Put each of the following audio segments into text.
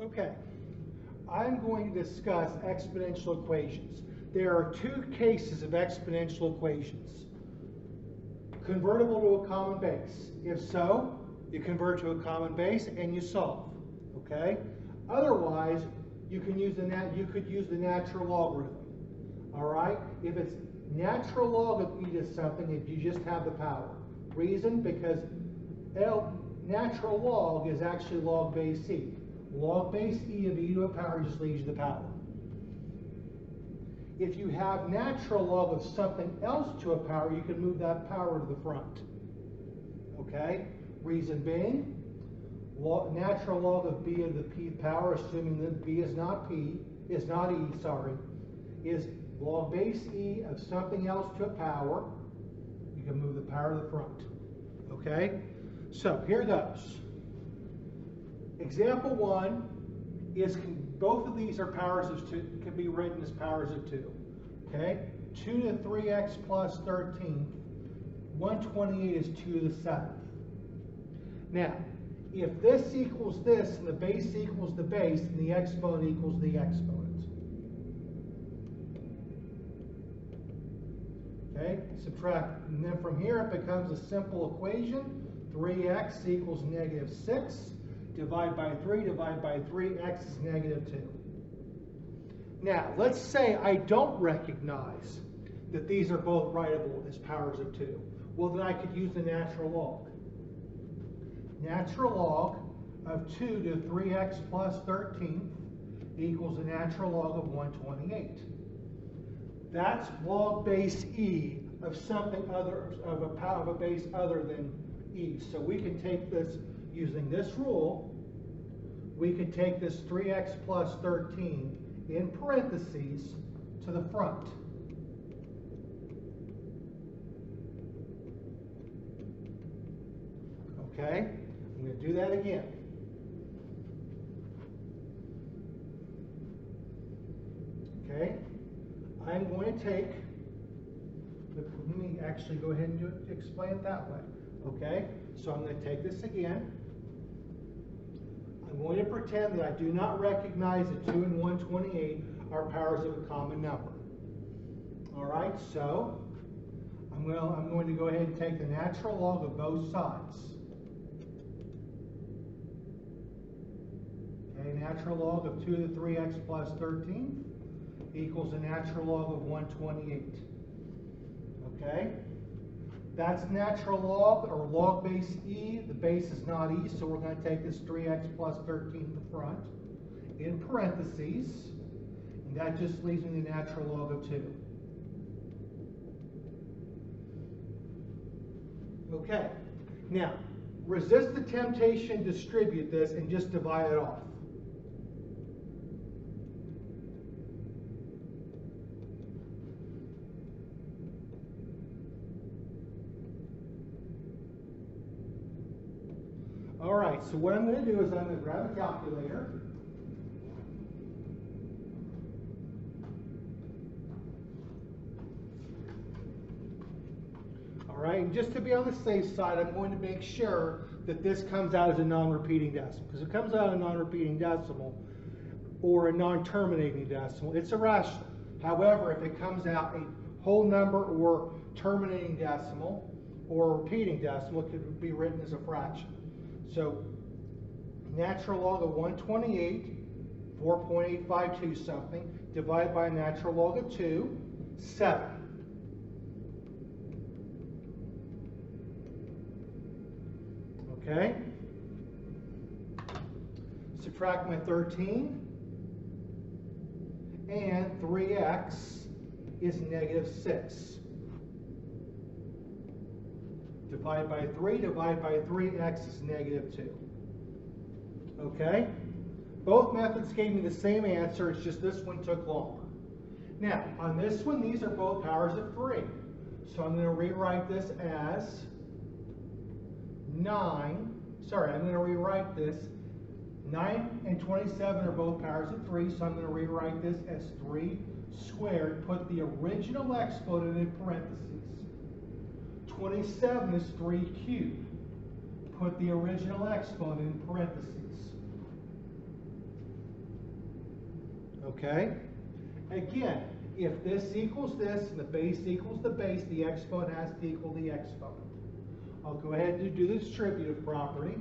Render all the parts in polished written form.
Okay, I'm going to discuss exponential equations. There are two cases of exponential equations. Convertible to a common base. If so, you convert to a common base and you solve. Okay? Otherwise, you could use the natural logarithm. All right? If it's natural log of e to something, if you just have the power. Reason? Because natural log is actually log base e. Log base e of e to a power just leaves you the power. If you have natural log of something else to a power, you can move that power to the front. Okay? Reason being, natural log of b of the p power, assuming that b is not e, is log base e of something else to a power. You can move the power to the front. Okay? So here goes. Example 1 is both of these are powers of 2, can be written as powers of 2. Okay? 2 to the 3x plus 13th. 128 is 2 to the 7th. Now, if this equals this and the base equals the base, then the exponent equals the exponent. Okay? Subtract. And then from here it becomes a simple equation. 3x equals negative 6. Divide by 3, divide by 3, x is negative 2. Now, let's say I don't recognize that these are both writable as powers of 2. Well, then I could use the natural log. Natural log of 2 to 3x plus 13th equals the natural log of 128. That's log base e of something other, of a base other than e. So we can take this, using this rule, we could take this 3x plus 13 in parentheses to the front. Okay? I'm going to do that again. Okay? I'm going to take, let me actually go ahead and explain it that way. Okay? So I'm going to take this again. I'm going to pretend that I do not recognize that 2 and 128 are powers of a common number. All right, so I'm going to go ahead and take the natural log of both sides. Okay, natural log of 2 to the 3x plus 13 equals the natural log of 128. Okay? That's natural log, or log base e. The base is not e, so we're going to take this 3x plus 13 to the front in parentheses, and that just leaves me the natural log of 2. Okay, now resist the temptation to distribute this and just divide it off. All right, so what I'm going to do is I'm going to grab a calculator. All right, and just to be on the safe side, I'm going to make sure that this comes out as a non-repeating decimal. Because if it comes out as a non-repeating decimal or a non-terminating decimal, it's irrational. However, if it comes out a whole number or terminating decimal or repeating decimal, it could be written as a fraction. So, natural log of 128, 4.852 something, divided by natural log of 2, 7. Okay? Subtract my 13, and 3x is negative 6. Divide by 3, divide by 3, x is negative 2. Okay? Both methods gave me the same answer, it's just this one took longer. Now, on this one, these are both powers of 3. So I'm going to rewrite this as 9. Sorry, I'm going to rewrite this. 9 and 27 are both powers of 3, so I'm going to rewrite this as 3 squared. Put the original exponent in parentheses. 27 is 3 cubed. Put the original exponent in parentheses. Okay? Again, if this equals this and the base equals the base, the exponent has to equal the exponent. I'll go ahead and do the distributive property.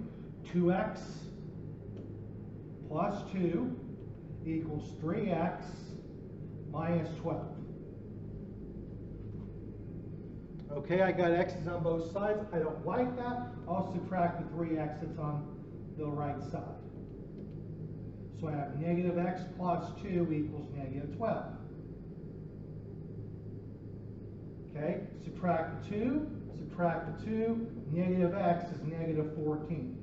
2x plus 2 equals 3x minus 12. Okay, I got x's on both sides. I don't like that. I'll subtract the 3x that's on the right side. So I have negative x plus 2 equals negative 12. Okay, subtract the 2, subtract the 2, negative x is negative 14.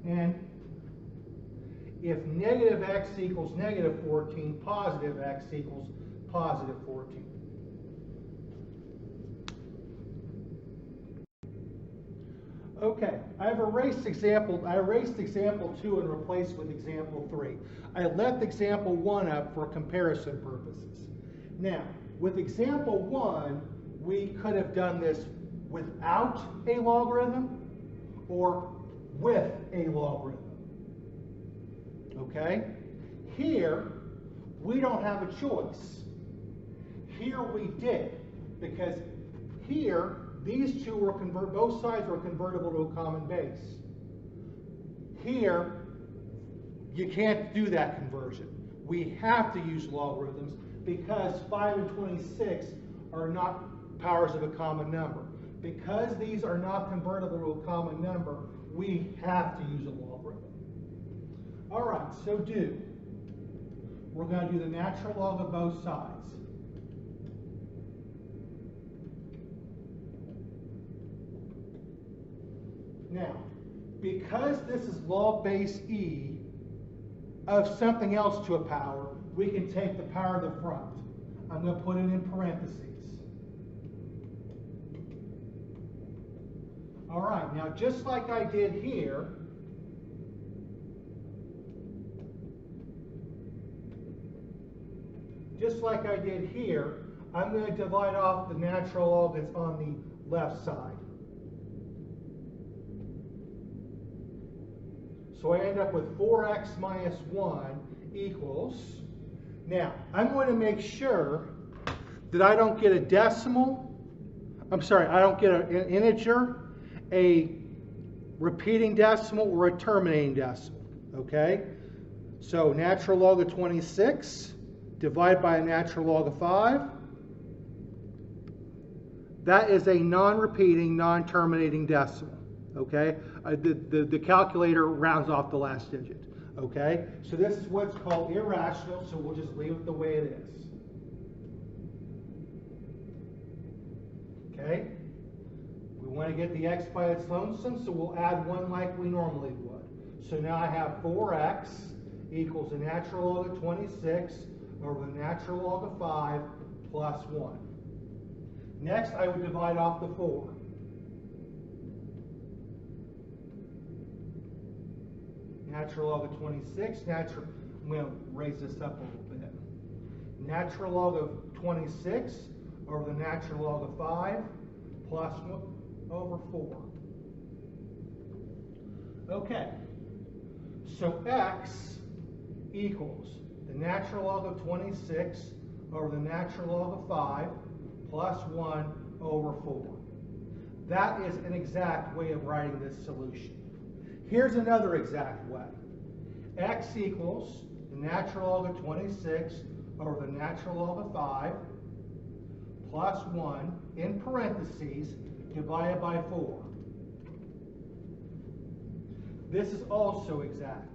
And if negative x equals negative 14, positive x equals positive 14. Okay, I've erased example 2 and replaced with example 3. I left example 1 up for comparison purposes. Now, with example 1, we could have done this without a logarithm or with a logarithm. Okay? Here, we don't have a choice. Here we did, because here, these two were both sides were convertible to a common base. Here, you can't do that conversion. We have to use logarithms because 5 and 26 are not powers of a common number. Because these are not convertible to a common number, we have to use a logarithm. All right, so we're going to do the natural log of both sides. Now, because this is log base e of something else to a power, we can take the power of the front. I'm going to put it in parentheses. All right, now just like I did here, I'm going to divide off the natural log that's on the left side. So I end up with 4x minus 1 equals, now I'm going to make sure that I don't get a decimal, I don't get an integer, a repeating decimal, or a terminating decimal, okay? So natural log of 26 divided by a natural log of 5, that is a non-repeating, non-terminating decimal. Okay, the calculator rounds off the last digit. Okay, so this is what's called irrational, so we'll just leave it the way it is. Okay, we want to get the x by its lonesome, so we'll add 1 like we normally would. So now I have 4x equals the natural log of 26 over the natural log of 5 plus 1. Next, I would divide off the 4. Natural log of 26, I'm going to raise this up a little bit. Natural log of 26 over the natural log of 5 plus 1 over 4. Okay, so x equals the natural log of 26 over the natural log of 5 plus 1 over 4. That is an exact way of writing this solution. Here's another exact way. X equals the natural log of 26 over the natural log of 5 plus 1 in parentheses divided by 4. This is also exact,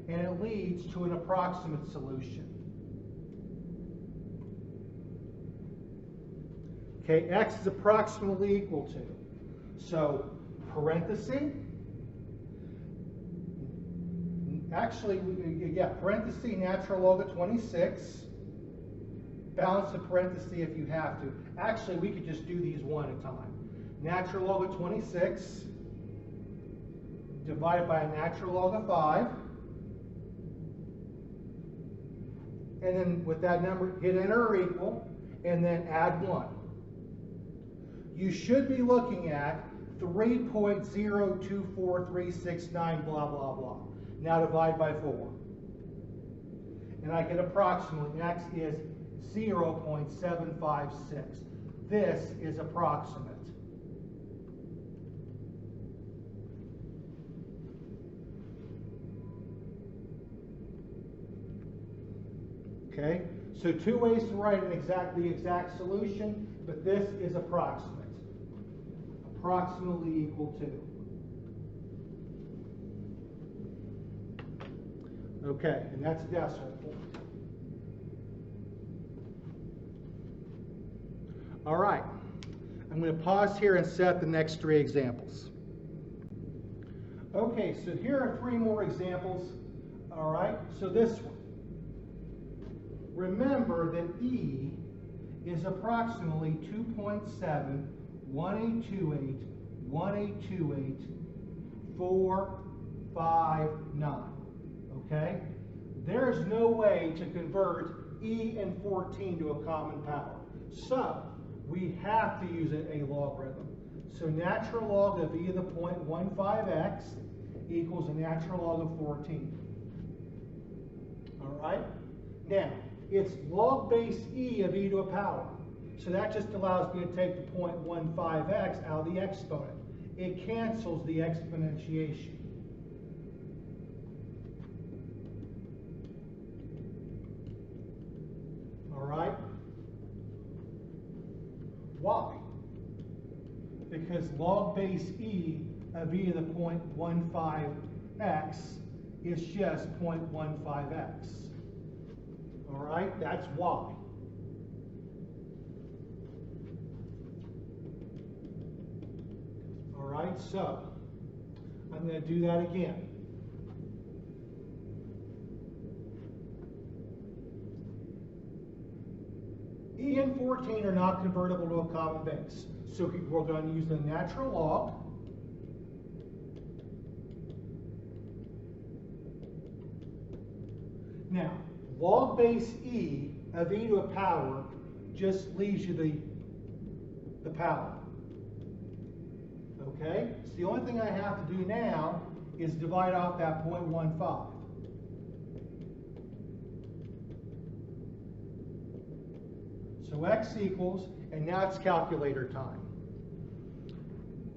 and it leads to an approximate solution. Okay, x is approximately equal to, so parenthesis, parenthesis natural log of 26, balance the parenthesis if you have to. Actually, we could just do these one at a time. Natural log of 26 divided by a natural log of 5. And then with that number, hit enter or equal, and then add 1. You should be looking at 3.024369 blah, blah, blah. Now divide by 4. and I get approximately x is 0.756. This is approximate. Okay, so two ways to write the exact solution, but this is approximate. Approximately equal to. Okay, and that's decimal point. All right, I'm going to pause here and set the next three examples. Okay, so here are three more examples. All right, so this one. Remember that E is approximately 2.7, 1828, 1828, 459. Okay? There's no way to convert E and 14 to a common power. So, we have to use a logarithm. So natural log of E to the 0.15x equals a natural log of 14. All right? Now, it's log base E of E to a power. So that just allows me to take the 0.15x out of the exponent. It cancels the exponentiation. All right? Why? Because log base E of E to the 0.15x is just 0.15x. All right, that's why. All right, so I'm going to do that again. E and 14 are not convertible to a common base. So we're going to use the natural log. Now, log base E of E to a power just leaves you the power. Okay? So the only thing I have to do now is divide off that 0.15. So x equals, and now it's calculator time.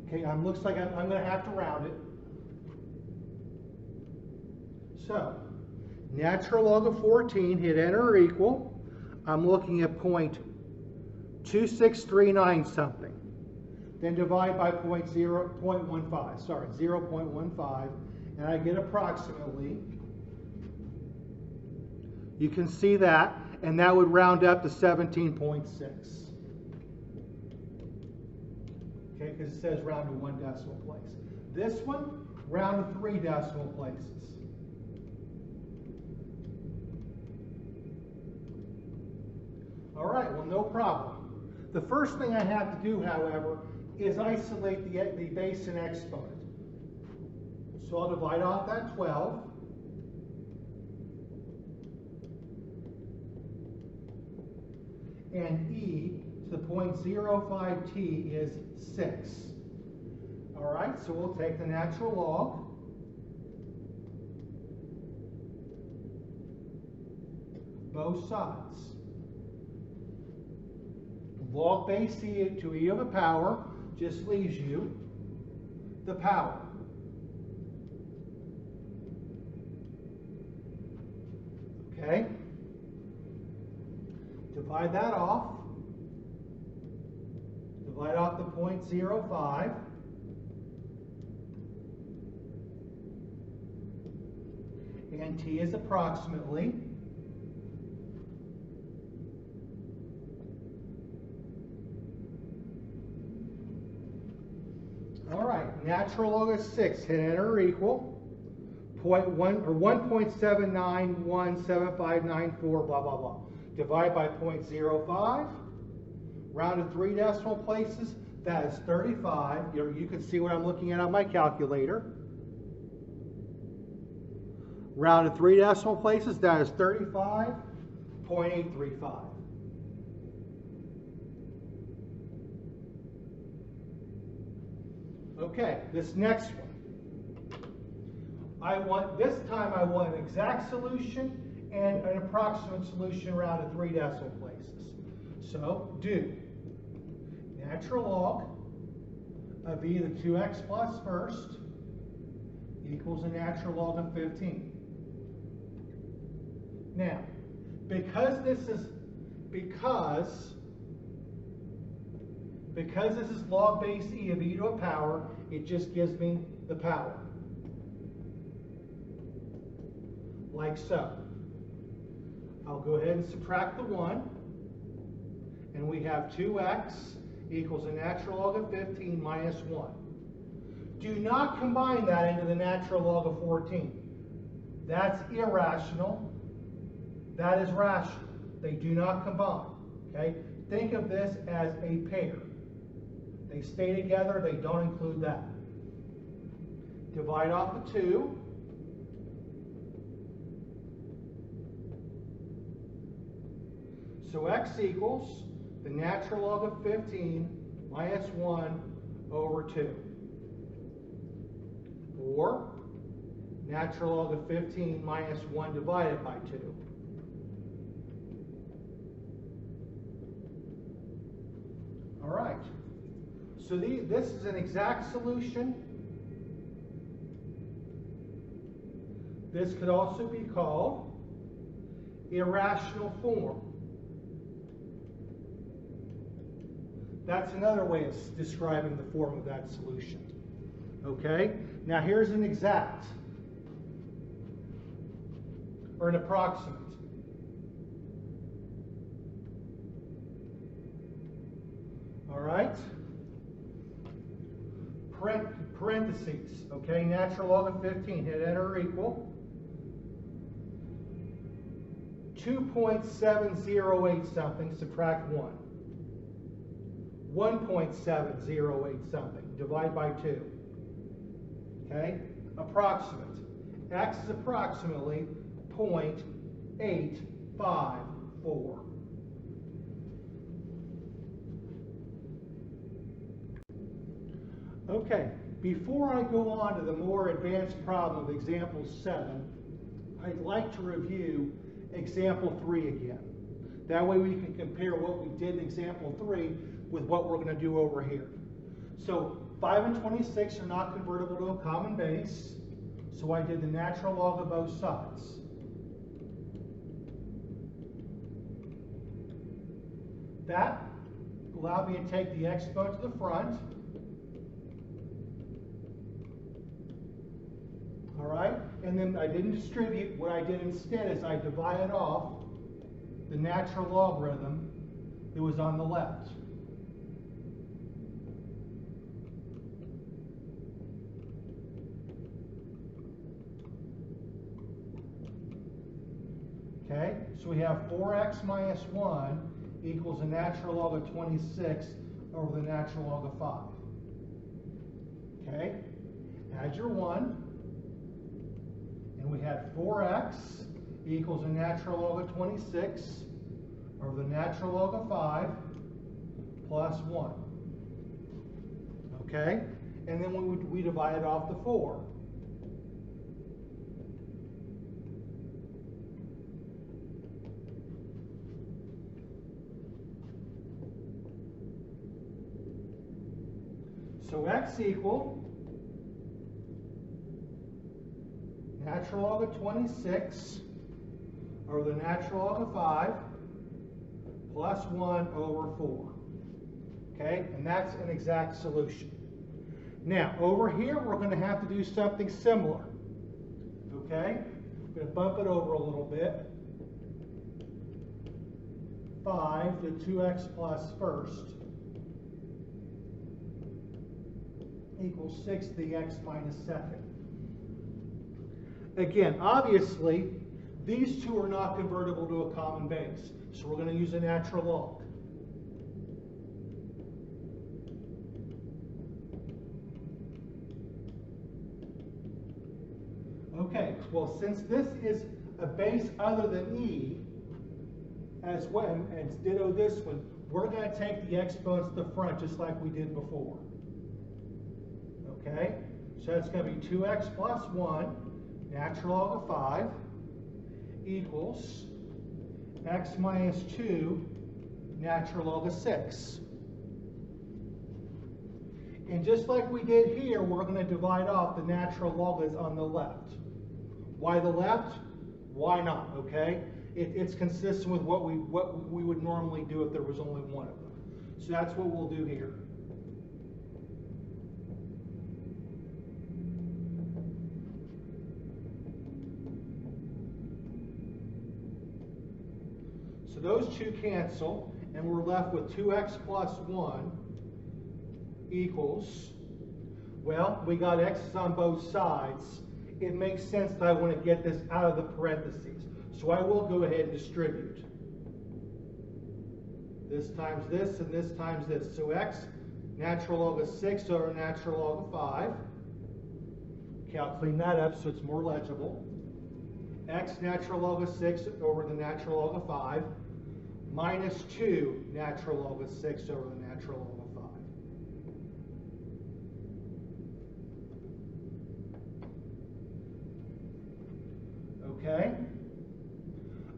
Okay, looks like I'm going to have to round it. So, natural log of 14, hit enter or equal. I'm looking at 0.2639 something. Then divide by 0.15, sorry, 0.15, and I get approximately. You can see that, and that would round up to 17.6. Okay, because it says round to 1 decimal place. This one, round to 3 decimal places. All right, well, no problem. The first thing I have to do, however, is isolate the base and exponent. So I'll divide off that 12. And E to the 0.05t is 6. All right, so we'll take the natural log. Both sides. Log base E to E of a power just leaves you the power. Okay? Divide that off. Divide off the 0.05. And t is approximately. All right, natural log of 6, hit enter or equal. 1.7917594, blah, blah, blah. Divide by 0.05, round to 3 decimal places, that is 35. You can see what I'm looking at on my calculator. Round to 3 decimal places, that is 35.835. Okay, this next one. This time I want an exact solution and an approximate solution around to 3 decimal places. So do natural log of e to the 2x plus first equals the natural log of 15. Now, because this is log base e of e to a power, it just gives me the power. Like so. I'll go ahead and subtract the 1, and we have 2x equals the natural log of 15 minus 1. Do not combine that into the natural log of 14. That's irrational. That is rational. They do not combine. Okay? Think of this as a pair. They stay together, they don't include that. Divide off the 2. So x equals the natural log of 15 minus 1 over 2. Or natural log of 15 minus 1 divided by 2. All right. So this is an exact solution. This could also be called irrational form. That's another way of describing the form of that solution. Okay? Now here's an exact, or an approximate. All right? Parentheses, okay? Natural log of 15, hit enter or equal. 2.708 something, subtract 1. 1.708 something, divide by 2. Okay? Approximate. X is approximately 0.854. Okay, before I go on to the more advanced problem of example 7, I'd like to review example 3 again. That way we can compare what we did in example 3 with what we're going to do over here. So 5 and 26 are not convertible to a common base, so I did the natural log of both sides. That allowed me to take the exponent to the front. All right, and then I didn't distribute. What I did instead is I divided off the natural logarithm that was on the left. Okay, so we have 4x minus 1 equals the natural log of 26 over the natural log of 5. Okay, add your 1. And we had 4x equals the natural log of 26 over the natural log of 5 plus 1. Okay? And then we divided off the 4. So x equal natural log of 26 over the natural log of 5 plus 1 over 4. Okay, and that's an exact solution. Now, over here, we're going to have to do something similar. Okay, I'm going to bump it over a little bit. 5 to 2x plus first equals 6 to the x minus second. Again, obviously, these two are not convertible to a common base, so we're going to use a natural log. Okay, well, since this is a base other than e, as well, and ditto this one, we're going to take the exponents to the front just like we did before. Okay, so that's going to be 2x plus 1, natural log of 5, equals x minus 2 natural log of 6. And just like we did here, we're going to divide off the natural logs on the left. Why the left? Why not, okay? It's consistent with what we would normally do if there was only one of them. So that's what we'll do here. So those two cancel, and we're left with 2x plus 1 equals, well, we got x's on both sides. It makes sense that I want to get this out of the parentheses. So I will go ahead and distribute. This times this and this times this. So x natural log of 6 over natural log of 5. Okay, I'll clean that up so it's more legible. X natural log of 6 over the natural log of 5 minus 2 natural log of 6 over the natural log of 5. Okay?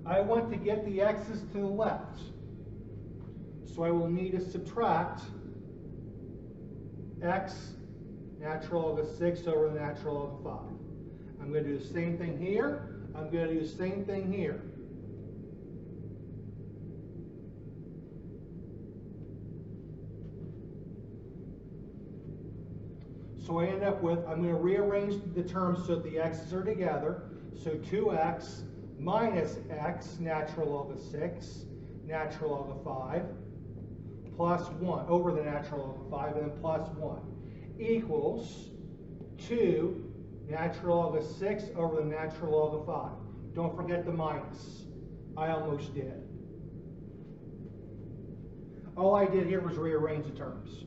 I want to get the x's to the left. So I will need to subtract x natural log of 6 over the natural log of 5. I'm going to do the same thing here. I'm going to do the same thing here. So I end up with, I'm going to rearrange the terms so that the x's are together. So 2x minus x natural log of 6 natural log of 5 plus 1 over the natural log of 5 and then plus 1 equals 2 natural log of 6 over the natural log of 5. Don't forget the minus. I almost did. All I did here was rearrange the terms.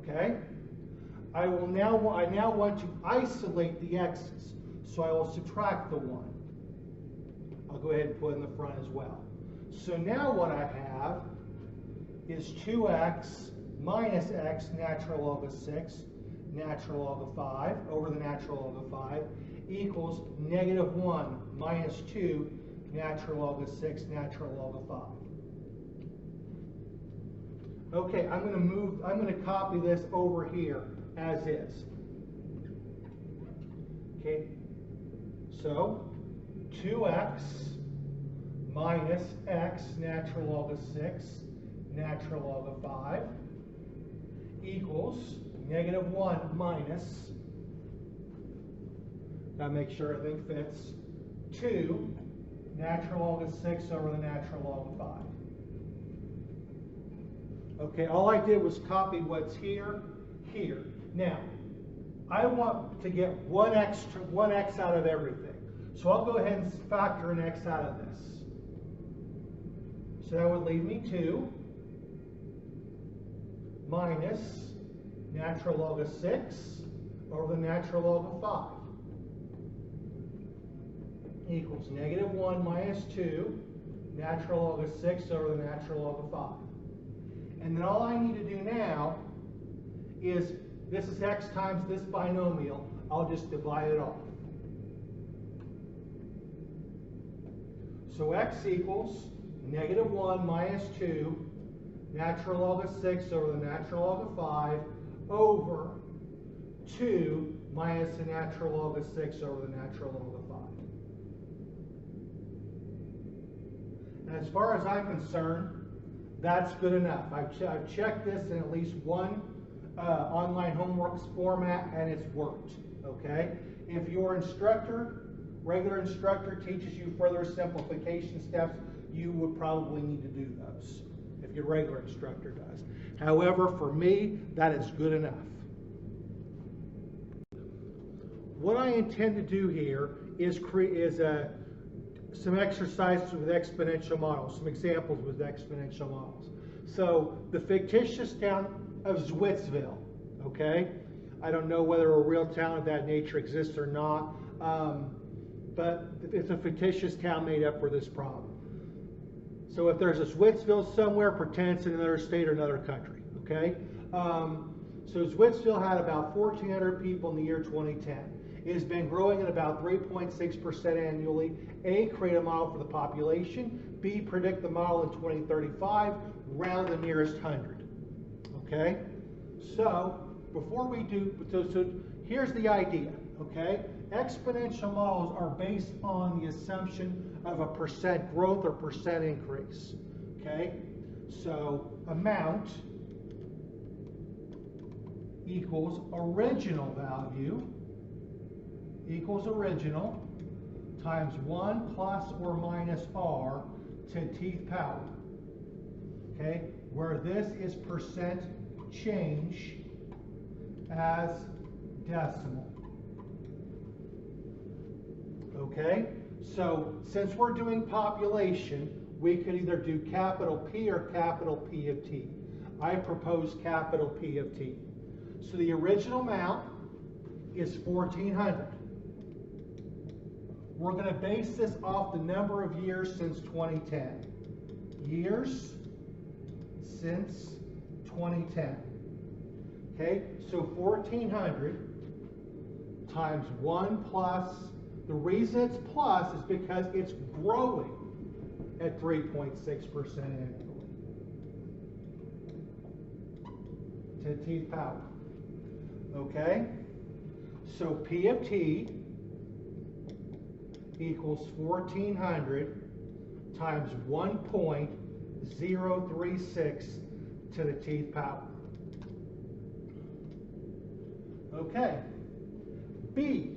Okay? I now want to isolate the x's, so I will subtract the 1. I'll go ahead and put it in the front as well. So now what I have is 2x minus x natural log of 6 natural log of 5 over the natural log of 5 equals negative 1 minus 2 natural log of 6 natural log of 5. Okay, I'm going to copy this over here as is. Okay, so 2x minus x natural log of 6 natural log of 5 equals negative 1 minus, now make sure everything fits, 2 natural log of 6 over the natural log of 5. Okay, all I did was copy what's here, here. Now, I want to get one x out of everything. So I'll go ahead and factor an x out of this. So that would leave me 2 minus natural log of 6 over the natural log of 5 equals negative 1 minus 2 natural log of 6 over the natural log of 5. And then all I need to do now is, this is x times this binomial, I'll just divide it off. So x equals negative 1 minus 2 natural log of 6 over the natural log of 5 over 2 minus the natural log of 6 over the natural log of 5. And as far as I'm concerned, that's good enough. I've checked this in at least one online homework format, and it's worked. Okay? If your instructor, regular instructor, teaches you further simplification steps, you would probably need to do those, if your regular instructor does. However, for me, that is good enough. What I intend to do here is some exercises with exponential models, some examples with exponential models. So the fictitious town of Zwitzville, okay? I don't know whether a real town of that nature exists or not, but it's a fictitious town made up for this problem. So if there's a Zwitzville somewhere, pretend it's in another state or another country, okay? So Zwitzville had about 1,400 people in the year 2010. it has been growing at about 3.6% annually. A, create a model for the population. B, predict the model in 2035, round the nearest 100. Okay? So, before we do, so here's the idea, okay? Exponential models are based on the assumption of a percent growth or percent increase, okay? So, amount equals original value equals original times 1 plus or minus r to t power, okay? Where this is percent change as decimal. Okay? So, since we're doing population, we could either do capital P or capital P of T. I propose capital P of T. So the original amount is 1,400. We're going to base this off the number of years since 2010. Years since 2010. Okay, so 1,400 times 1 plus, the reason it's plus is because it's growing at 3.6% annually to the tth power. Okay, so P of T equals 1,400 times 1.036 to the tth power. Okay, B,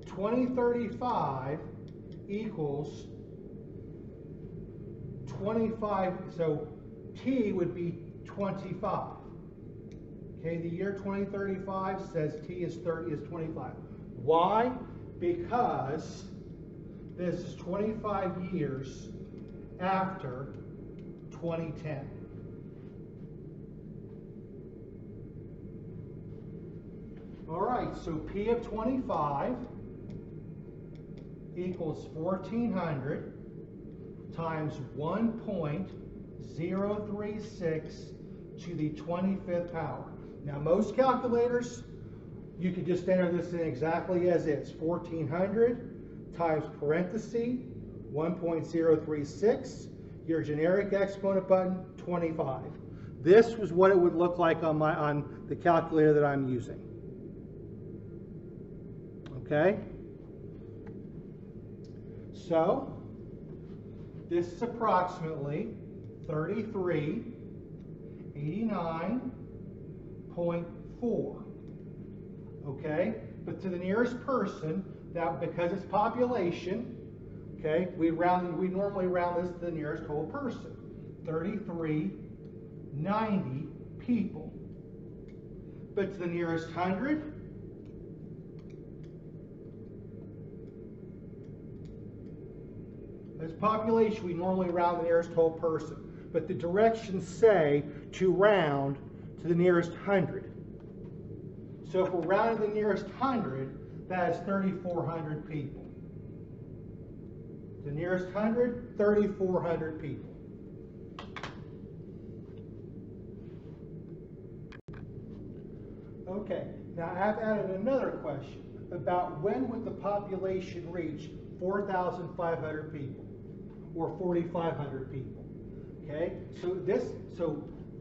2035 equals 25, so T would be 25. Okay, the year 2035 says T is 25. Why? Because this is 25 years after 2010. All right, so P of 25 equals 1,400 times 1.036 to the 25th power. Now, most calculators, you could just enter this in exactly as is. 1,400 times parenthesis 1.036, your generic exponent button, 25. This was what it would look like on the calculator that I'm using. Okay? So, this is approximately 3389.4. Okay? But to the nearest person, that because it's population, okay, we normally round this to the nearest whole person. 3390 people. But to the nearest 100, as population, we normally round the nearest whole person. But the directions say to round to the nearest 100. So if we're rounding the nearest 100, that is 3,400 people. The nearest 100, 3,400 people. Okay, now I've added another question about when would the population reach 4,500 people or 4,500 people. Okay, so this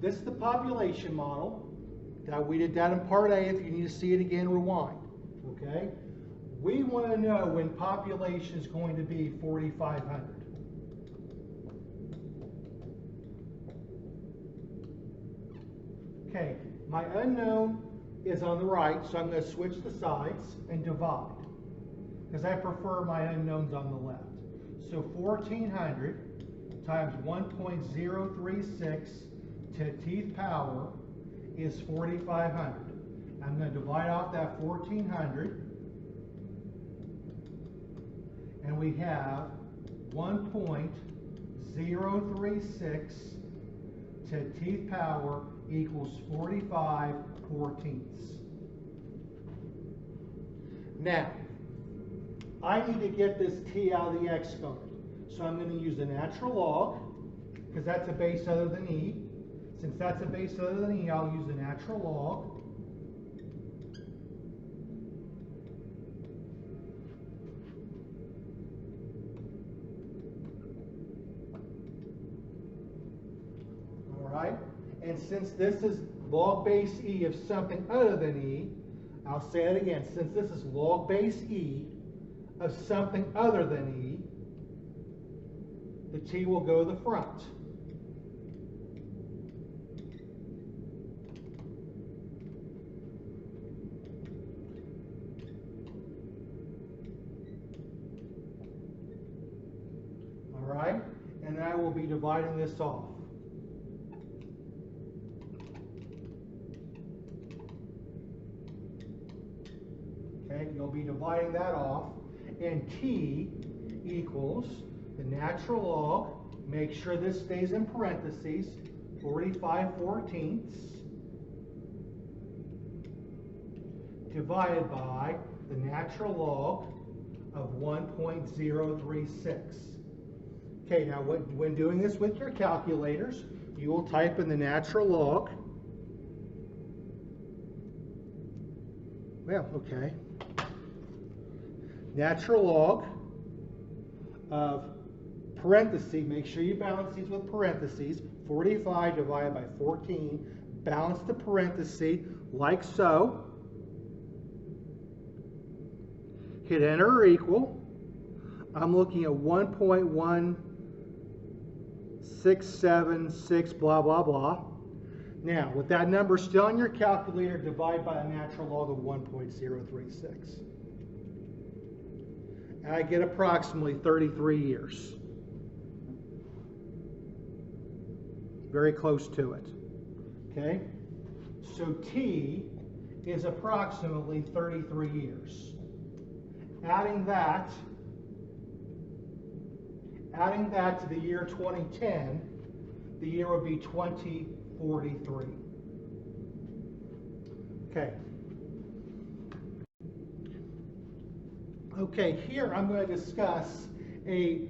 is the population model. That we did that in part A. If you need to see it again, rewind. Okay, we want to know when population is going to be 4,500. Okay, my unknown is on the right, so I'm going to switch the sides and divide, because I prefer my unknowns on the left. So 1,400 times 1.036 to tth power is 4,500. I'm going to divide off that 1,400, and we have 1.036 to tth power equals 45/14. Now, I need to get this t out of the exponent. So I'm going to use the natural log, because that's a base other than e. Since that's a base other than e, I'll use the natural log. And since this is log base e of something other than e, I'll say it again, since this is log base e of something other than e, the t will go to the front. All right? And I will be dividing this off. Okay, you'll be dividing that off, and t equals the natural log, make sure this stays in parentheses, 45/14 divided by the natural log of 1.036. Okay, now when doing this with your calculators, you will type in the natural log. Well, okay. Natural log of parentheses, make sure you balance these with parentheses, 45 divided by 14, balance the parentheses like so. Hit enter or equal. I'm looking at 1.1676 blah blah blah. Now, with that number still on your calculator, divide by a natural log of 1.036. And I get approximately 33 years. Very close to it. Okay? So t is approximately 33 years. Adding that to the year 2010, the year would be 2043. Okay. Okay, here I'm going to discuss a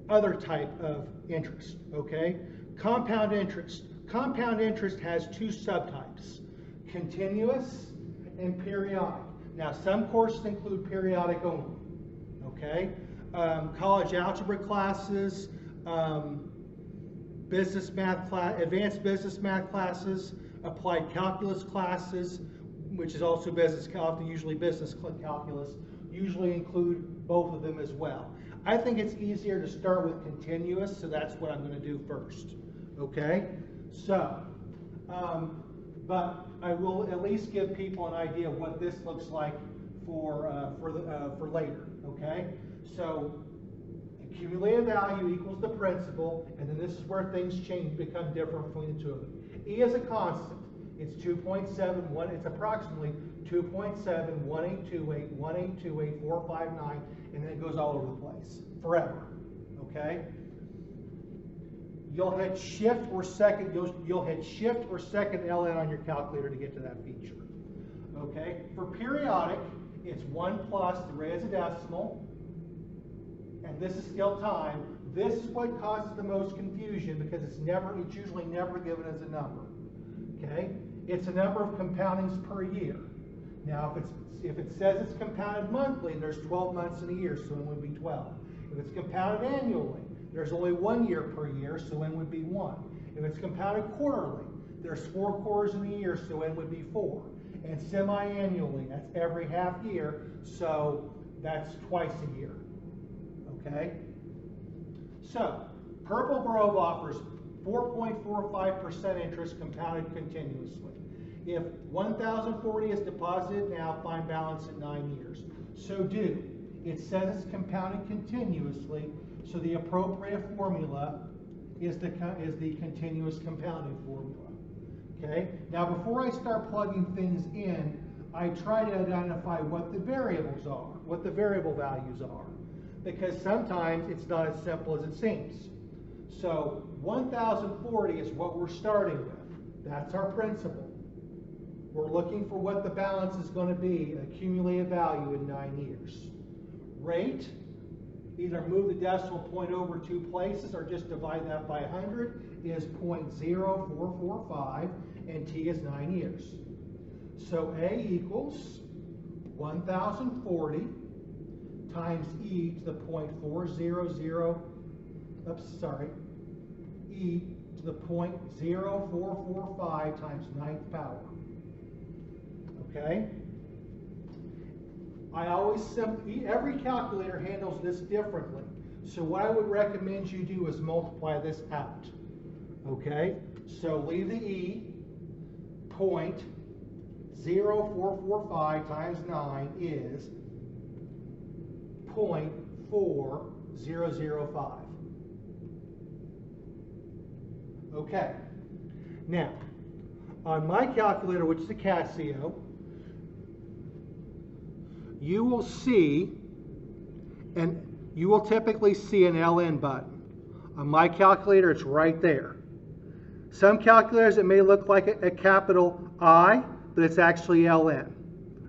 other type of interest, okay? Compound interest. Compound interest has two subtypes, continuous and periodic. Now, some courses include periodic only, okay? College algebra classes, business math class, advanced business math classes, applied calculus classes, which is also business, usually business calculus, usually include both of them as well. I think it's easier to start with continuous, so that's what I'm going to do first, okay? So, but I will at least give people an idea of what this looks like for later, okay? So, accumulated value equals the principal, and then this is where things change, become different between the two of them. E is a constant. It's 2.71. It's approximately 2.718281828 and then it goes all over the place forever. Okay. You'll hit shift or second. You'll hit shift or second ln on your calculator to get to that feature. Okay. For periodic, it's 1 plus the raised to decimal. And this is still time. This is what causes the most confusion because it's usually never given as a number. Okay? It's a number of compoundings per year. Now, if it says it's compounded monthly, there's 12 months in a year, so n would be 12. If it's compounded annually, there's only 1 year per year, so n would be 1. If it's compounded quarterly, there's 4 quarters in a year, so n would be 4. And semi-annually, that's every half year, so that's twice a year. Okay? So, Purple Grove offers 4.45% interest compounded continuously. If 1,040 is deposited now, find balance in 9 years. So do. It says it's compounded continuously, so the appropriate formula is the continuous compounding formula. Okay? Now, before I start plugging things in, I try to identify what the variables are, what the variable values are, because sometimes it's not as simple as it seems. So 1,040 is what we're starting with. That's our principal. We're looking for what the balance is going to be, accumulated value in 9 years. Rate, either move the decimal point over 2 places or just divide that by 100, is 0.0445, and t is 9 years. So A equals 1,040 times e to the 0.400, e to the 0.0445 times 9th power. Okay? Every calculator handles this differently. So what I would recommend you do is multiply this out. Okay? So leave the E, 0.0445 times 9 is 0.4005. Okay. Now, on my calculator, which is a Casio, you will see, and you will typically see an LN button. On my calculator, it's right there. Some calculators, it may look like a capital I, but it's actually LN.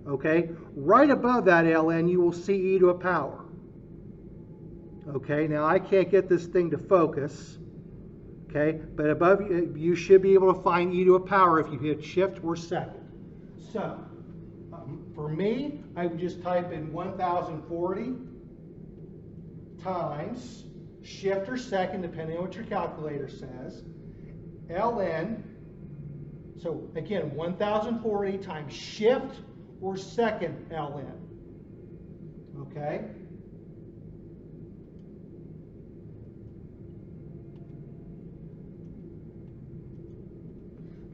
Okay? Right above that LN, you will see e to a power. Okay? Now, I can't get this thing to focus. Okay? But above, you should be able to find e to a power if you hit shift or second. So, for me, I would just type in 1040 times shift or second, depending on what your calculator says, ln. So again, 1040 times shift or second ln. Okay?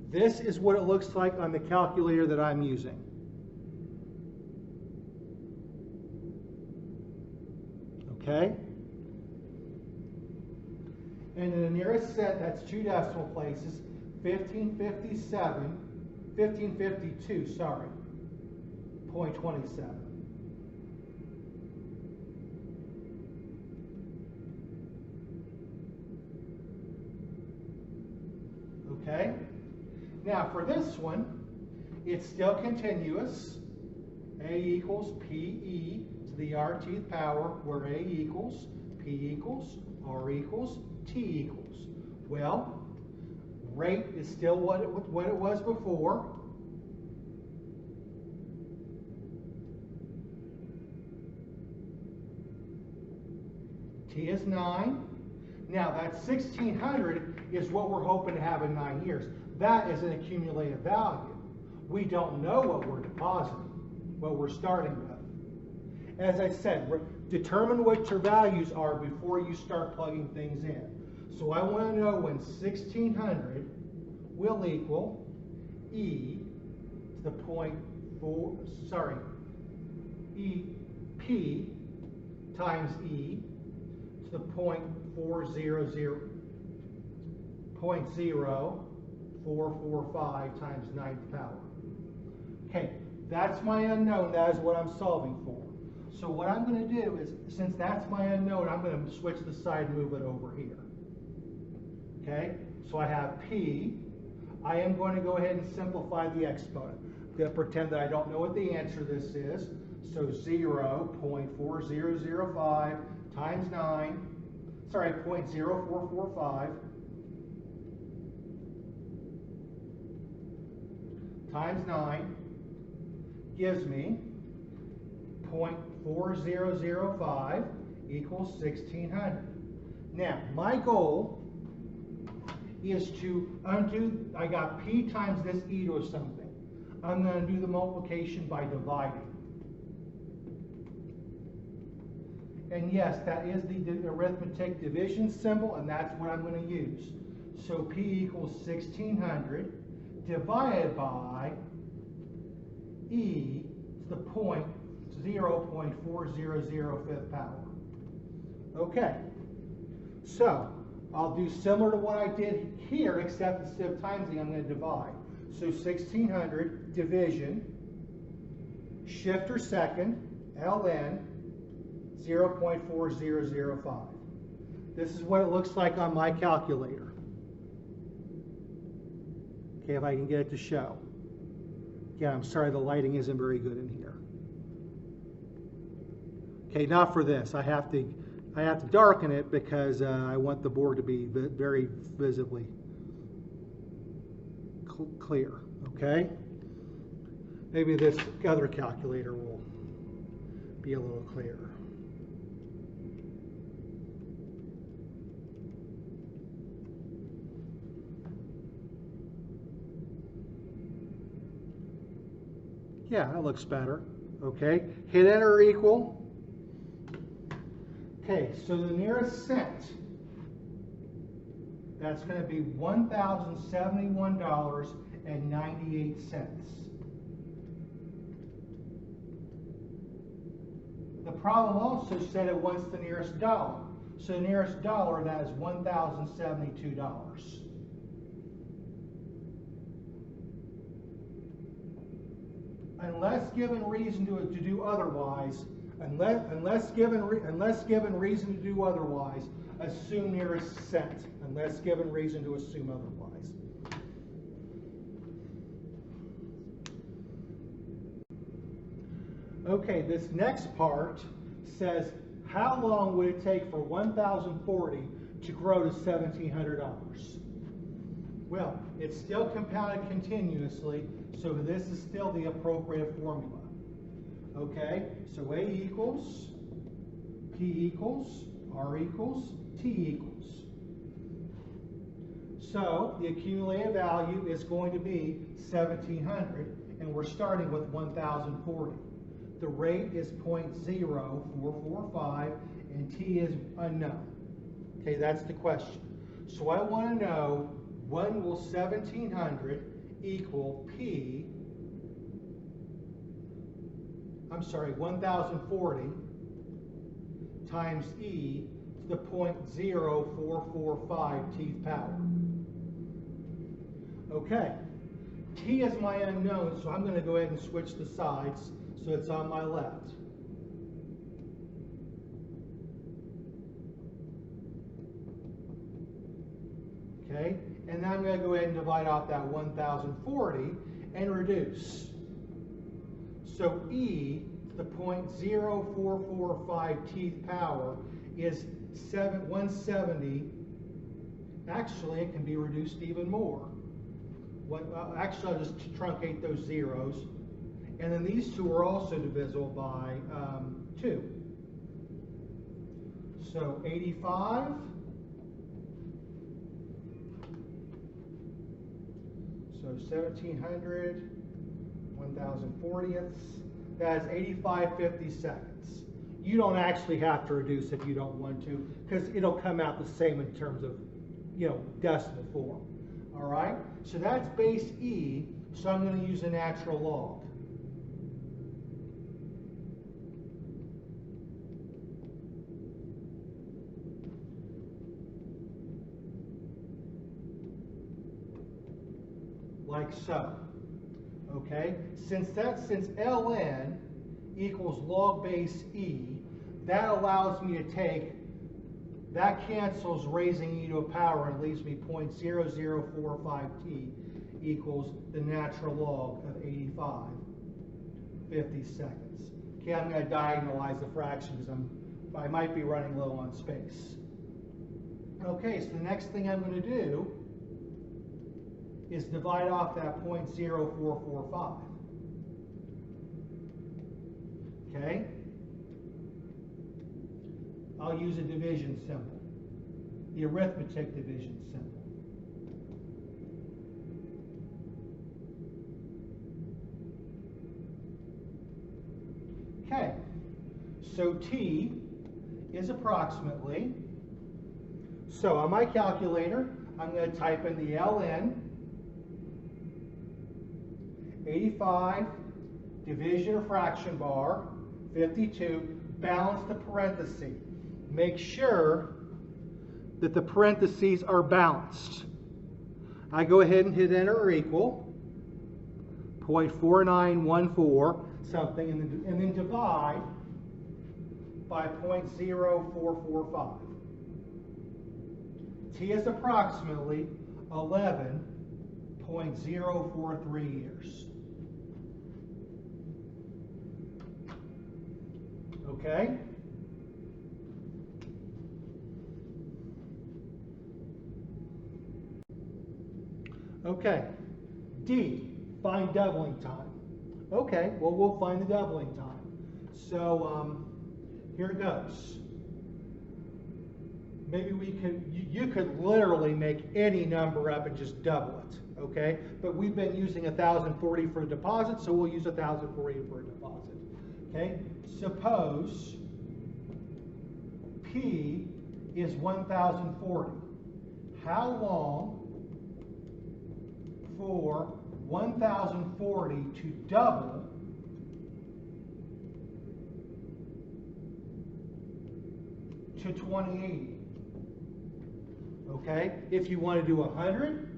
This is what it looks like on the calculator that I'm using. Okay? And in the nearest set, that's 2 decimal places, 1552, sorry, 0.27. Okay? Now for this one, it's still continuous. A equals PE to the RTth power, where A equals, P equals, R equals, T equals. Well, rate is still what it was before. T is 9. Now that 1600 is what we're hoping to have in 9 years. That is an accumulated value. We don't know what we're depositing, what we're starting with. As I said, determine what your values are before you start plugging things in. So I want to know when 1600 will equal e to the p times e to the 0.0445 times 9th power. Okay, that's my unknown. That is what I'm solving for. So what I'm going to do is, since that's my unknown, I'm going to switch the side and move it over here. Okay, so I have P. I am going to go ahead and simplify the exponent. I'm going to pretend that I don't know what the answer to this is. So 0.4005 times 9, sorry, 0.0445 times 9 gives me 0.4005 equals 1600. Now, my goal is to undo, I got P times this e to something. I'm going to do the multiplication by dividing. And yes, that is the arithmetic division symbol, and that's what I'm going to use. So P equals 1600 divided by e to the 0.4005th power. Okay, so I'll do similar to what I did here, except instead of timesing, I'm going to divide. So 1600 division, shift or second, ln, 0.4005. This is what it looks like on my calculator. Okay, if I can get it to show. Again, I'm sorry the lighting isn't very good in here. Okay, not for this. I have to darken it because I want the board to be very visibly clear. Okay? Maybe this other calculator will be a little clearer. Yeah, that looks better. Okay, hit enter or equal. Okay, so the nearest cent, that's going to be $1,071.98. The problem also said it wants the nearest dollar. So the nearest dollar, that is $1,072. Unless given reason to do otherwise, unless given reason to do otherwise, assume nearest cent. Unless given reason to assume otherwise. Okay, this next part says, how long would it take for 1,040 to grow to $1,700? Well, it's still compounded continuously, so this is still the appropriate formula. Okay, so A equals, P equals, R equals, T equals. So the accumulated value is going to be 1,700, and we're starting with 1,040. The rate is 0.0445, and T is unknown. Okay, that's the question. So I want to know, when will 1,700 equal 1,040 times e to the 0.0445 teeth power. Okay, t is my unknown, so I'm going to go ahead and switch the sides so it's on my left. Okay, and now I'm going to go ahead and divide out that 1,040 and reduce. So e to the 0.0445 teeth power is 170. Actually, it can be reduced even more. Actually, I'll just truncate those zeros. And then these two are also divisible by 2. So 85. So 1,700, 1,040ths. That's 85/50 seconds. You don't actually have to reduce if you don't want to, because it'll come out the same in terms of, decimal form. All right? So that's base E, so I'm going to use a natural log. Like so. Okay? Since ln equals log base E, that allows me to take, that cancels raising e to a power and leaves me 0.0045t equals the natural log of 85/50 seconds. Okay, I'm going to diagonalize the fraction because I might be running low on space. Okay, so the next thing I'm going to do is divide off that 0.0445. Okay? I'll use a division symbol, the arithmetic division symbol. Okay, so T is approximately, so on my calculator, I'm going to type in the ln, 85, division or fraction bar, 52, balance the parentheses. Make sure that the parentheses are balanced. I go ahead and hit enter or equal, 0.4914 something, and then divide by 0.0445. T is approximately 11.043 years. Okay? Okay. D, find doubling time. Okay, well, we'll find the doubling time. So, here it goes. maybe you could literally make any number up and just double it, okay? But we've been using 1,040 for a deposit, so we'll use 1,040 for a deposit, okay? Suppose P is 1,040. How long for 1,040 to double to 2080? Okay, if you want to do 100,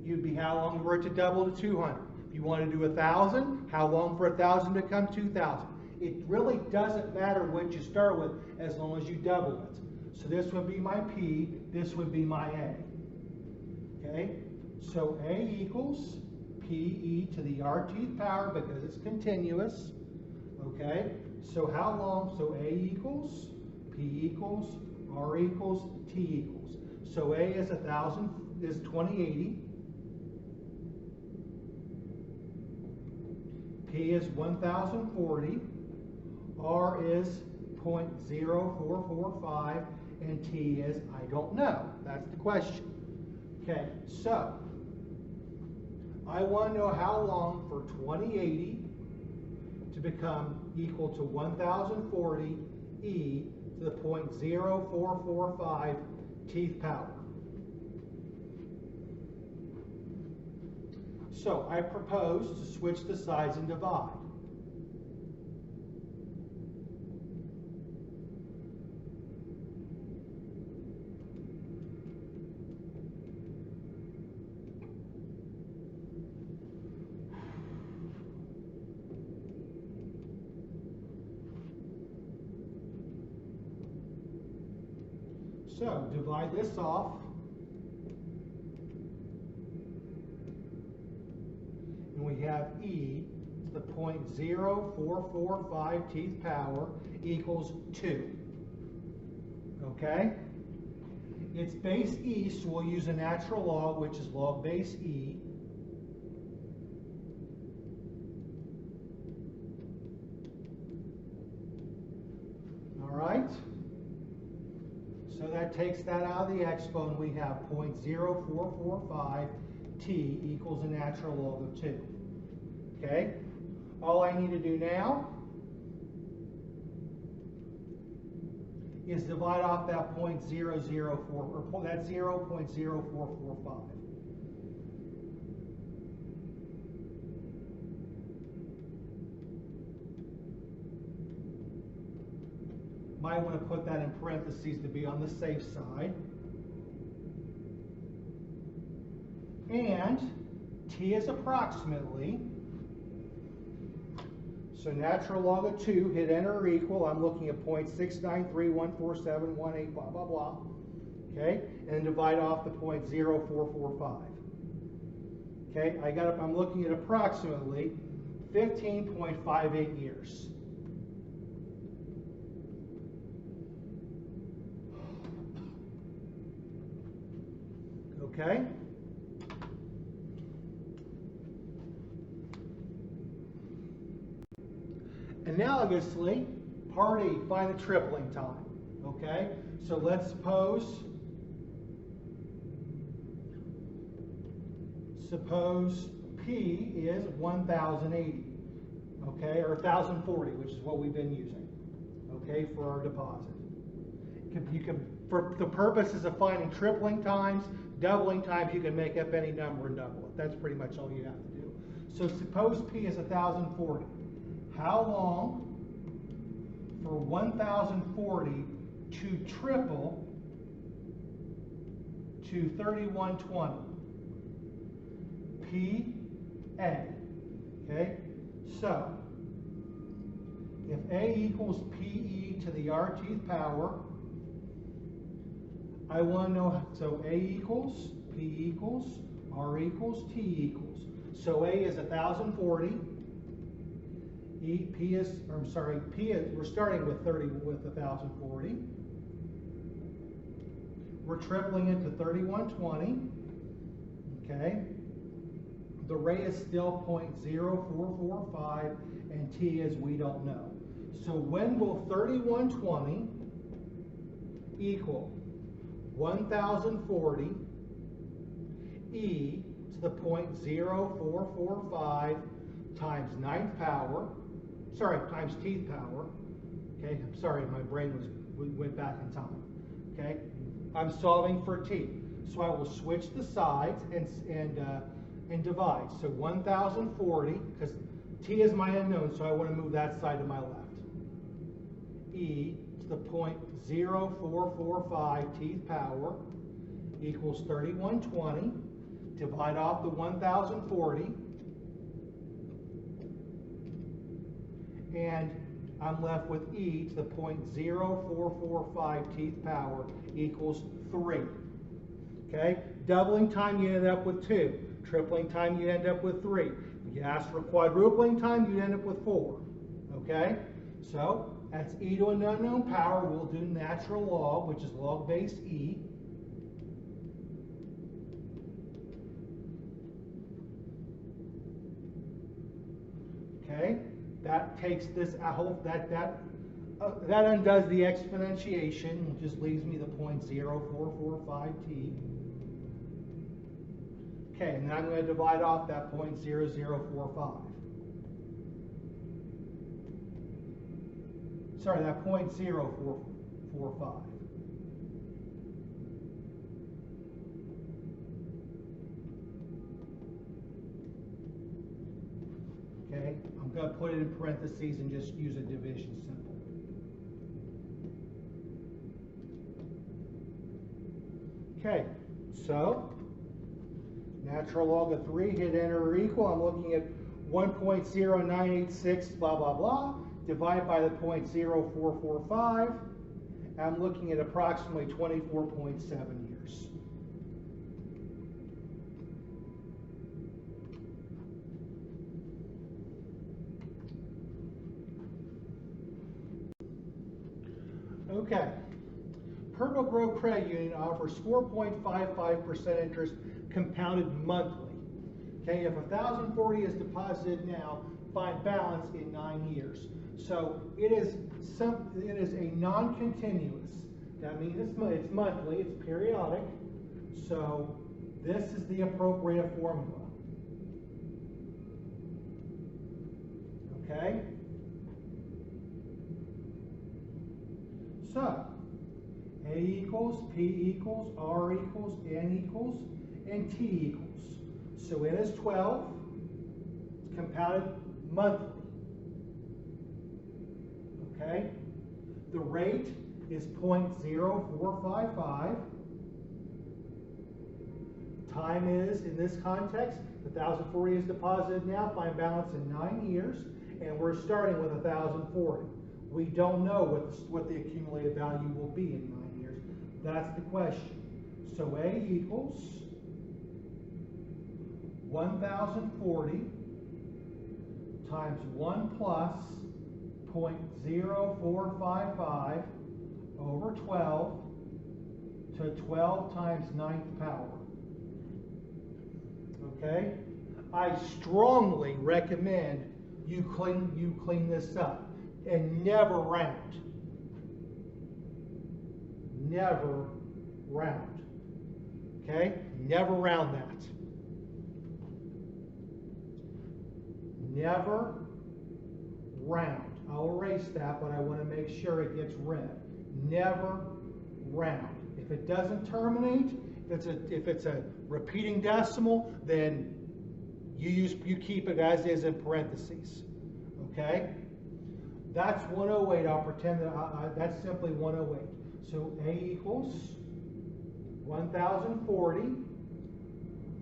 you'd be how long for it to double to 200? If you want to do 1,000, how long for 1,000 to become 2,000? It really doesn't matter what you start with as long as you double it. So this would be my P, this would be my A. Okay, so A equals PE to the RTth power because it's continuous. Okay, so how long? So A equals, P equals, R equals, T equals. So A is 2080. P is 1,040. R is 0.0445. And T is, I don't know. That's the question. Okay, so I want to know how long for 2080 to become equal to 1,040 e to the 0.0445 teeth power. So I propose to switch the sides and divide. So divide this off, and we have e to the 0.0445 teeth power equals 2. Okay? It's base e, so we'll use a natural log, which is log base e. All right? So that takes that out of the exponent. We have 0.0445 t equals a natural log of 2. Okay? All I need to do now is divide off that 0.004, or that 0.0445. Might want to put that in parentheses to be on the safe side. And t is approximately, so natural log of 2, hit enter or equal, I'm looking at 0.693147118, blah, blah, blah. Okay, and divide off the 0.0445. Okay, I'm looking at approximately 15.58 years. Okay? Analogously, part E, find the tripling time. Okay? So let's suppose P is 1,080. Okay? Or 1,040, which is what we've been using. Okay? For our deposit. You can, for the purposes of finding tripling times, doubling times, you can make up any number and double it. That's pretty much all you have to do. So suppose P is 1,040. How long for 1,040 to triple to 3120? PA. Okay? So, if A equals PE to the RTth power, I want to know, so A equals, P equals, R equals, T equals. So A is 1,040. P is, we're starting with 1,040. We're tripling it to 3120. Okay. The rate is still 0.0445, and T is we don't know. So when will 3120 equal 1040 e to the 0.0445 times 9th power, times tth power. Okay, I'm sorry, my brain went back in time. Okay, I'm solving for t, so I will switch the sides and divide. So 1040, because t is my unknown, so I want to move that side to my left. E to the 0.0445 tth power equals 3120. Divide off the 1040, and I'm left with e to the 0.0445 tth power equals 3. Okay? Doubling time, you end up with 2. Tripling time, you end up with 3. If you ask for quadrupling time, you end up with 4. Okay? So, that's e to an unknown power. We'll do natural log, which is log base e. Okay? That takes this, that undoes the exponentiation, which just leaves me the 0.0445t. Okay, and then I'm going to divide off that 0.0045. Sorry, that 0.0445. Okay, I'm going to put it in parentheses and just use a division symbol. Okay, so natural log of 3, hit enter or equal. I'm looking at 1.0986 blah blah blah. Divide by the 0.0445. I'm looking at approximately 24.7 years. Okay. Purple Grove Credit Union offers 4.55% interest compounded monthly. Okay, if 1,040 is deposited now, find balance in 9 years. So it is a non-continuous. That means it's monthly, it's periodic. So this is the appropriate formula. Okay? So A equals, P equals, R equals, N equals, and T equals. So N is 12. It's compounded monthly. Okay? The rate is 0.0455. Time is, in this context, 1,040 is deposited now, find balance in 9 years, and we're starting with 1,040. We don't know what the accumulated value will be in 9 years. That's the question. So A equals 1,040 times 1 plus 0.0455 over 12 to 12 times 9th power. Okay? I strongly recommend you clean this up and never round. Never round. Okay? Never round that. Never round. I'll erase that, but I want to make sure it gets read. Never round. If it doesn't terminate, if it's a repeating decimal, then you keep it as is in parentheses. Okay? That's 108. I'll pretend that that's simply 108. So A equals 1,040.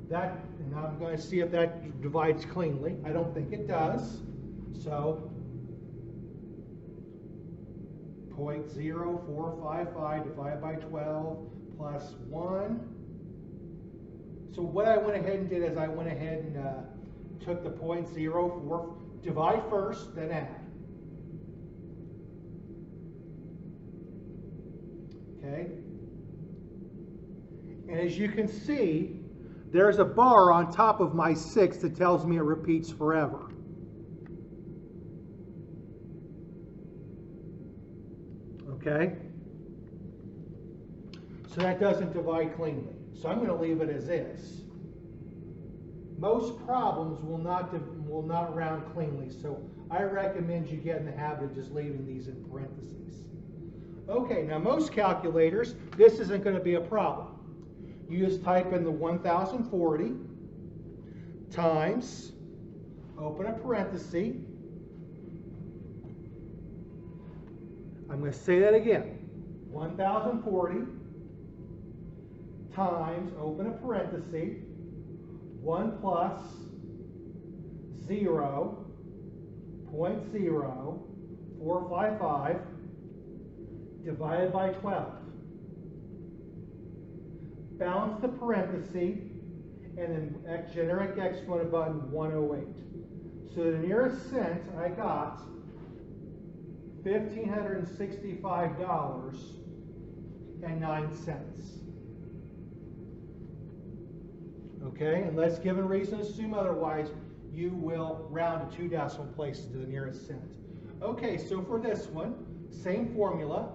That, and I'm going to see if that divides cleanly. I don't think it does. So 0.0455 divided by 12 plus 1. So what I went ahead and did is I went ahead and took the 0.04, divide first, then add. Okay? And as you can see, there's a bar on top of my 6 that tells me it repeats forever. Okay? So that doesn't divide cleanly. So I'm going to leave it as is. Most problems will not round cleanly, so I recommend you get in the habit of just leaving these in parentheses. Okay, now most calculators, this isn't going to be a problem. You just type in the 1040 times, open a parenthesis. I'm going to say that again. 1040 times, open a parenthesis, 1 plus 0.0455 divided by 12. Balance the parenthesis, and then generic exponent button 108. So the nearest cent I got $1,565.09. Okay, unless given reason to assume otherwise, you will round to 2 decimal places to the nearest cent. Okay, so for this one, same formula.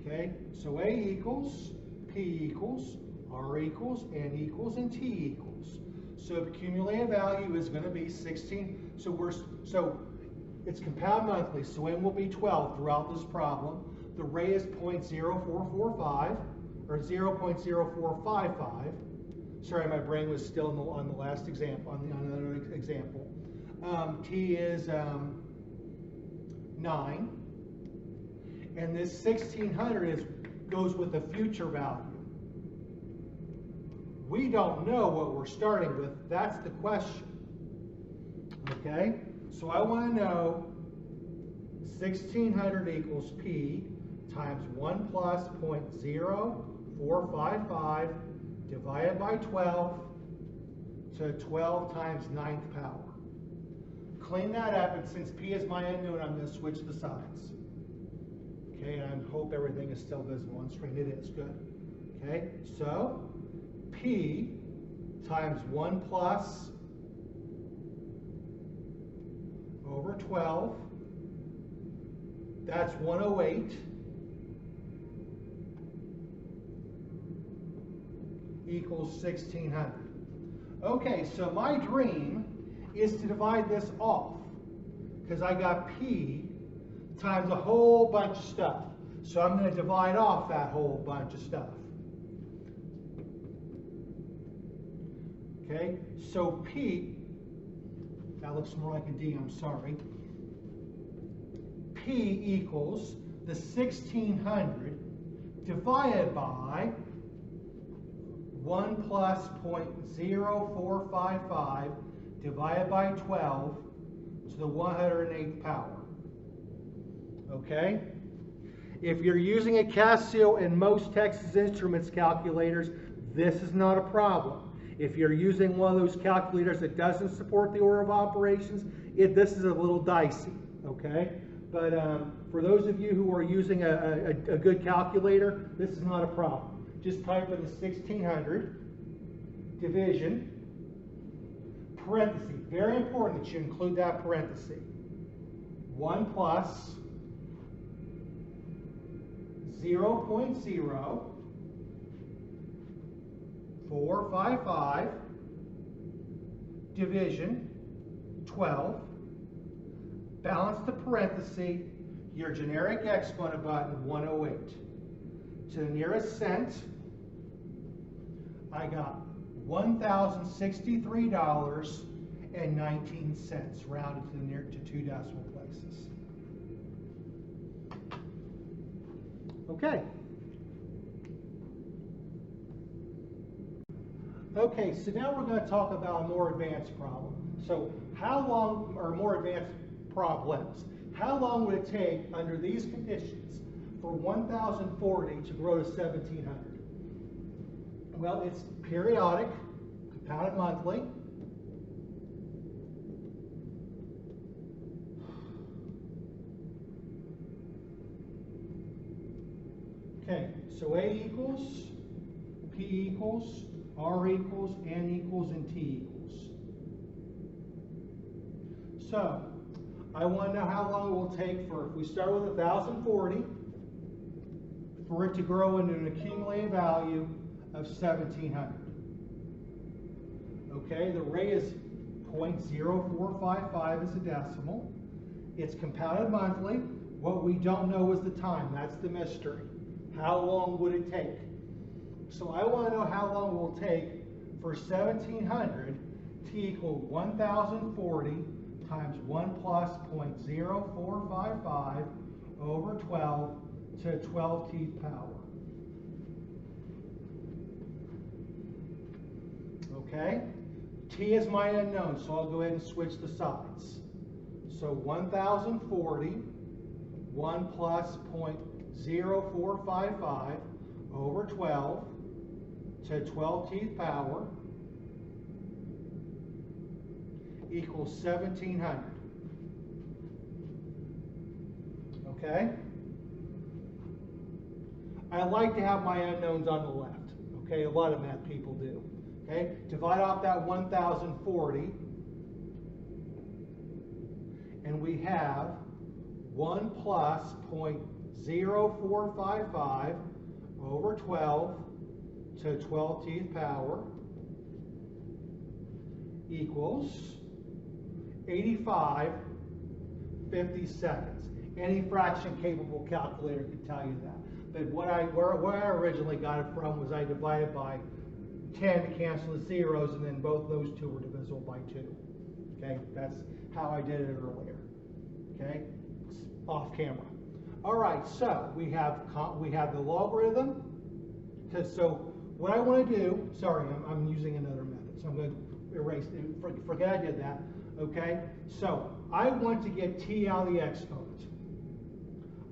Okay, so A equals, P equals, R equals, N equals, and T equals. So the cumulative value is going to be 16. So it's compound monthly, so N will be 12 throughout this problem. The rate is 0.0445 or 0.0455. Sorry, my brain was still on the last example, on another example. T is 9. And this 1600 goes with the future value. We don't know what we're starting with. That's the question. Okay? So I want to know 1600 equals P times 1 plus 0.0455 divided by 12 to 12 times 9th power. Clean that up, and since P is my unknown, I'm going to switch the sides. Okay, and I hope everything is still visible on screen. It is, good. Okay, so P times 1 plus over 12, that's 108, equals 1600. Okay, so my dream is to divide this off, because I got P times a whole bunch of stuff. So I'm going to divide off that whole bunch of stuff. Okay, so P, that looks more like a D, I'm sorry. P equals the 1600 divided by 1 plus 0.0455 divided by 12 to the 108th power. Okay? If you're using a Casio and most Texas Instruments calculators, this is not a problem. If you're using one of those calculators that doesn't support the order of operations, this is a little dicey. Okay? But for those of you who are using a good calculator, this is not a problem. Just type in the 1600 division, parenthesis. Very important that you include that parenthesis. 1 plus 0.0455 division 12. Balance the parenthesis, your generic exponent button 108. To the nearest cent, I got $1,063.19 rounded to 2 decimal places. Okay. Okay, so now we're going to talk about a more advanced problem. So how long, or more advanced problems, how long would it take under these conditions for 1040 to grow to 1700? Well, it's periodic, compounded monthly. Okay, so A equals, P equals, R equals, N equals, and T equals. So, I want to know how long it will take for, if we start with 1,040, for it to grow into an accumulated value of 1,700. Okay, the rate is 0.0455 as a decimal. It's compounded monthly. What we don't know is the time. That's the mystery. How long would it take? So I want to know how long it will take for 1,700 to equal 1,040 times 1 plus 0.0455 over 12 to 12th power. Okay? T is my unknown, so I'll go ahead and switch the sides. So 1,040, 1 plus 0.0455 over 12 to 12th power equals 1,700. Okay? I like to have my unknowns on the left. Okay, a lot of math people do. Okay, divide off that 1,040, and we have 1 plus 0.0455 over 12 to 12th power equals 85/50. Any fraction capable calculator can tell you that. But where I originally got it from was I divided by 10 to cancel the zeros, and then both those two were divisible by 2. Okay, that's how I did it earlier. Okay, it's off camera. All right, so we have the logarithm. So what I want to do, sorry, I'm using another method, so I'm going to erase it. Forget I did that. Okay, so I want to get t out of the exponent.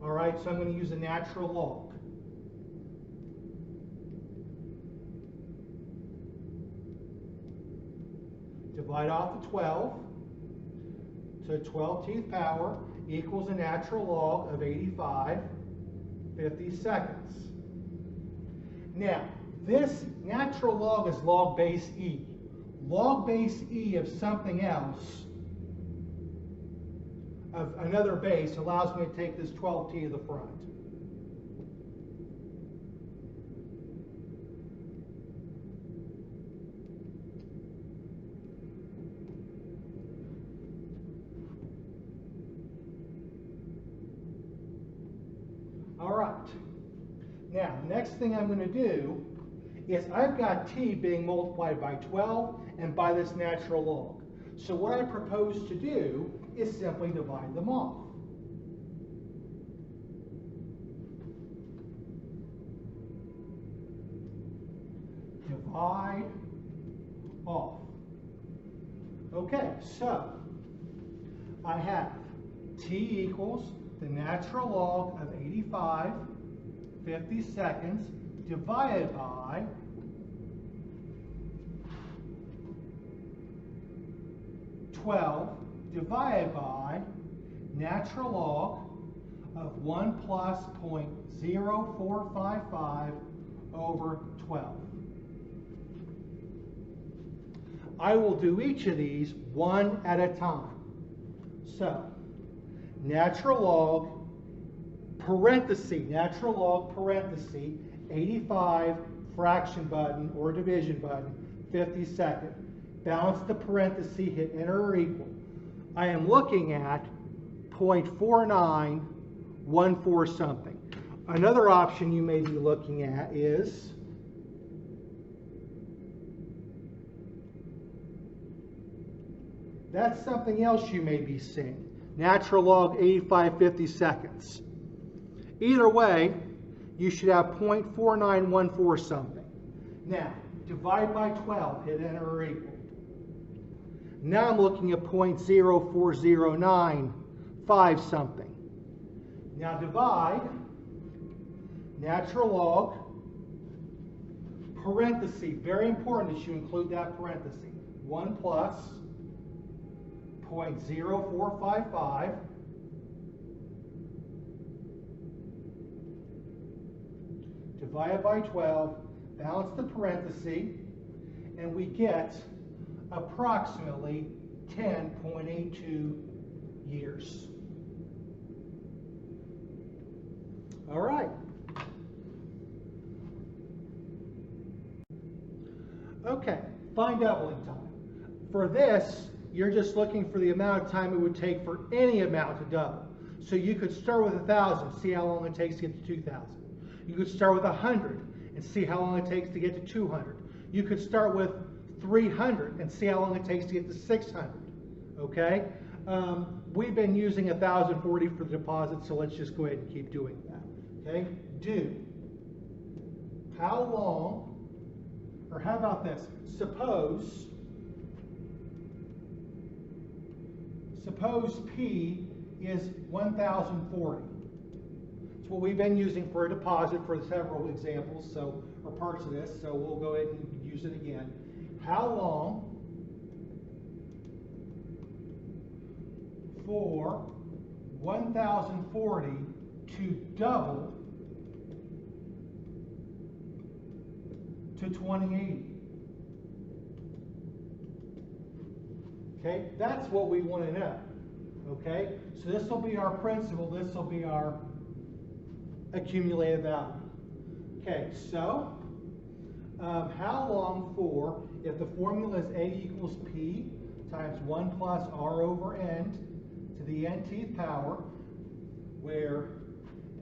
All right, so I'm going to use a natural log. Divide off the 12 to 12th power equals a natural log of 85/50. Now, this natural log is log base e. Log base e of something else, of another base, allows me to take this 12t to the front. All right. Now, next thing I'm going to do is I've got t being multiplied by 12 and by this natural log. So what I propose to do is simply divide them off. Divide off. Okay, so I have t equals the natural log of 85/50 divided by 12 divided by natural log of 1 plus 0.0455 over 12. I will do each of these one at a time. So, natural log, natural log, 85, fraction button or division button, 52nd. Balance the parenthesis, hit enter or equal. I am looking at 0.4914 something. Another option you may be looking at is that's something else you may be seeing. Natural log 85/50. Either way, you should have 0.4914 something. Now, divide by 12, hit enter or equal. Now I'm looking at 0.0409 something. Now divide natural log, parenthesis, very important that you include that parenthesis, 1 plus 0.0455 divided by 12, balance the parenthesis, and we get approximately 10.82 years. All right. Okay, find doubling time. For this, you're just looking for the amount of time it would take for any amount to double. So you could start with 1,000, see how long it takes to get to 2,000. You could start with 100 and see how long it takes to get to 200. You could start with 300 and see how long it takes to get to 600. Okay? We've been using 1,040 for the deposit, so let's just go ahead and keep doing that. Okay? Do. How long, or how about this? Suppose P is 1,040. It's what we've been using for a deposit for several examples, so, or parts of this, so we'll go ahead and use it again. How long for 1,040 to double to 2080? Okay, that's what we want to know. Okay, so this will be our principal, this will be our accumulated value. Okay, so how long for, if the formula is A equals P times 1 plus R over N to the nth power, where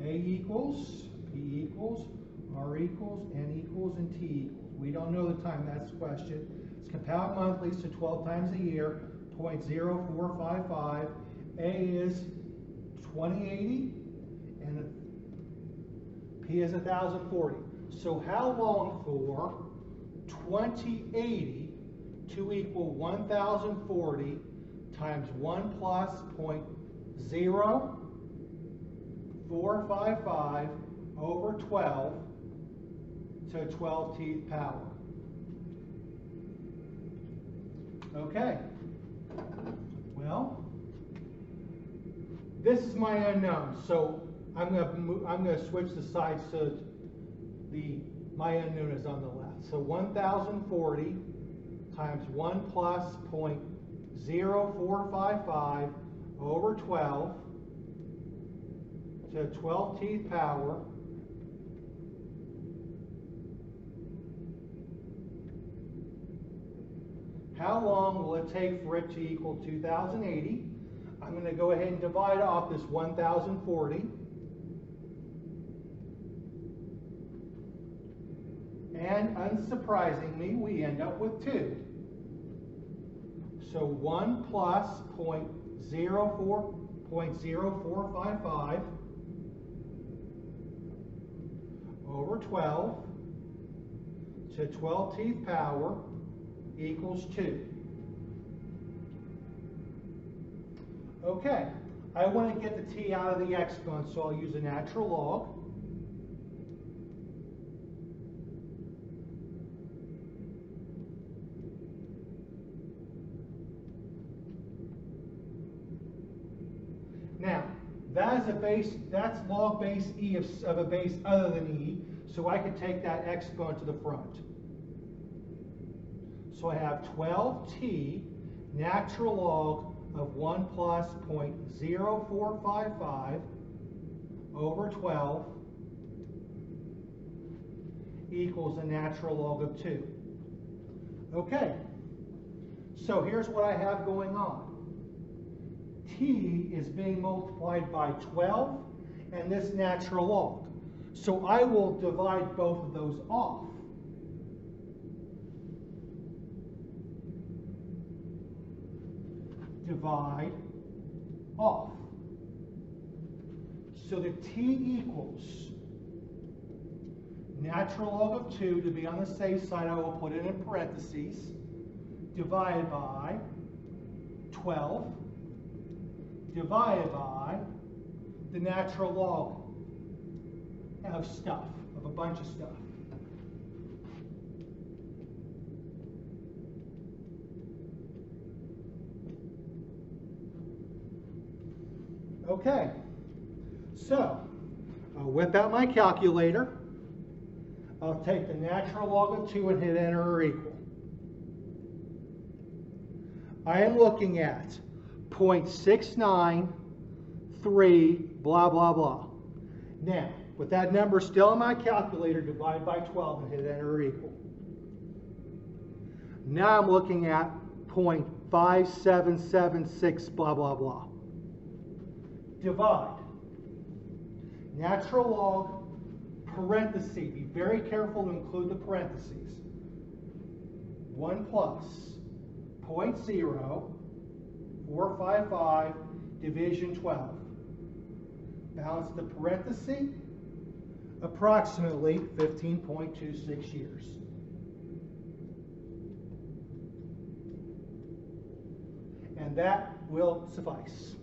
A equals, P equals, R equals, N equals, and T equals. We don't know the time, that's the question. It's compound monthly, so 12 times a year, 0.0455. A is 2080, and P is 1,040. So how long for 2080 to equal 1,040 times 1 plus 0.0455 over 12 to 12th power? Okay. Well, this is my unknown, so I'm going to switch the sides so my unknown is on the left. So 1,040 times 1 plus 0.0455 over 12 to 12th power How long will it take for it to equal 2,080? I'm going to go ahead and divide off this 1,040. And unsurprisingly, we end up with 2. So 1 plus 0.0455 over 12 to 12th power equals 2. Okay, I want to get the t out of the exponent, so I'll use a natural log. Now, that is a base, that's log base e of a base other than e, so I can take that exponent to the front. So I have 12t natural log of 1 plus 0.0455 over 12 equals a natural log of 2. Okay, so here's what I have going on. T is being multiplied by 12 and this natural log. So I will divide both of those off. Divide off. So the t equals natural log of 2, to be on the safe side, I will put it in parentheses, divided by 12, divided by the natural log of stuff, of a bunch of stuff. Okay, so I'll whip out my calculator. I'll take the natural log of 2 and hit enter or equal. I am looking at 0.693, blah, blah, blah. Now, with that number still in my calculator, divide by 12 and hit enter or equal. Now I'm looking at 0.5776, blah, blah, blah. Divide. Natural log, parenthesis. Be very careful to include the parentheses. 1 plus 0.0455 division 12. Balance the parenthesis, approximately 15.26 years. And that will suffice.